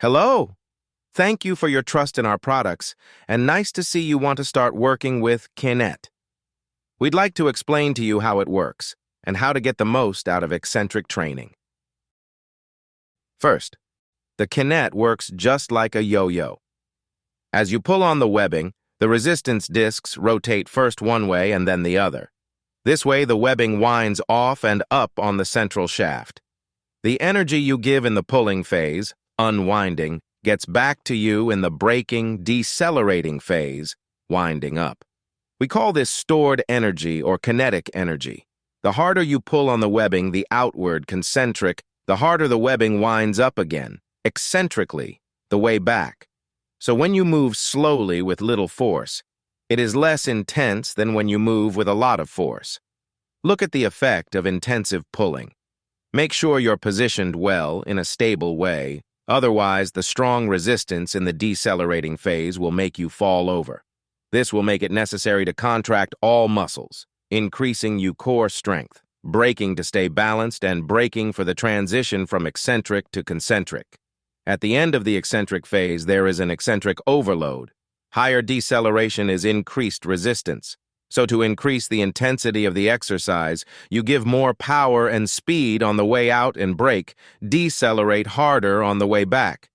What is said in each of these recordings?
Hello! Thank you for your trust in our products, and nice to see you want to start working with Kynett. We'd like to explain to you how it works and how to get the most out of eccentric training. First, the Kynett works just like a yo-yo. As you pull on the webbing, the resistance discs rotate first one way and then the other. This way, the webbing winds off and up on the central shaft. The energy you give in the pulling phase, unwinding, gets back to you in the braking, decelerating phase, winding up. We call this stored energy or kinetic energy. The harder you pull on the webbing, the outward, concentric, the harder the webbing winds up again, eccentrically, the way back. So when you move slowly with little force, it is less intense than when you move with a lot of force. Look at the effect of intensive pulling. Make sure you're positioned well in a stable way, otherwise the strong resistance in the decelerating phase will make you fall over. This will make it necessary to contract all muscles, increasing your core strength, braking to stay balanced and braking for the transition from eccentric to concentric. At the end of the eccentric phase, there is an eccentric overload. Higher deceleration is increased resistance. So to increase the intensity of the exercise, you give more power and speed on the way out and brake, decelerate harder on the way back.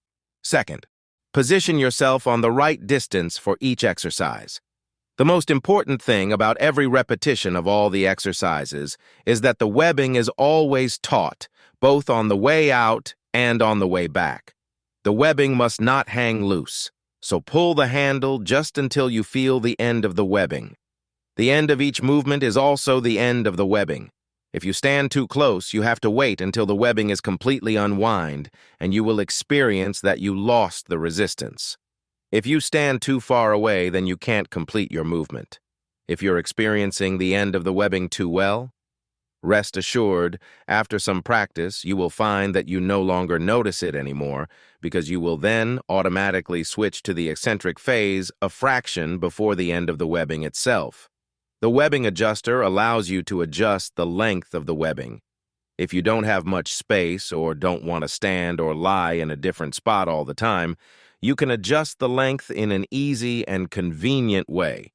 Second, position yourself on the right distance for each exercise. The most important thing about every repetition of all the exercises is that the webbing is always taut, both on the way out and on the way back. The webbing must not hang loose, so pull the handle just until you feel the end of the webbing. The end of each movement is also the end of the webbing. If you stand too close, you have to wait until the webbing is completely unwind, and you will experience that you lost the resistance. If you stand too far away, then you can't complete your movement. If you're experiencing the end of the webbing too well, rest assured, after some practice, you will find that you no longer notice it anymore, because you will then automatically switch to the eccentric phase a fraction before the end of the webbing itself. The webbing adjuster allows you to adjust the length of the webbing. If you don't have much space or don't want to stand or lie in a different spot all the time, you can adjust the length in an easy and convenient way.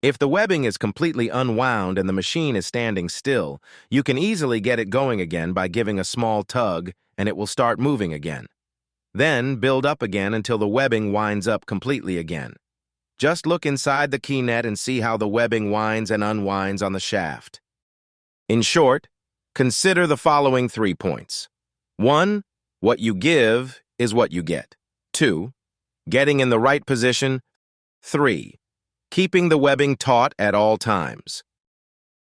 If the webbing is completely unwound and the machine is standing still, you can easily get it going again by giving a small tug, and it will start moving again. Then build up again until the webbing winds up completely again. Just look inside the Kynett and see how the webbing winds and unwinds on the shaft. In short, consider the following 3 points. 1. What you give is what you get. 2. Getting in the right position. 3. Keeping the webbing taut at all times.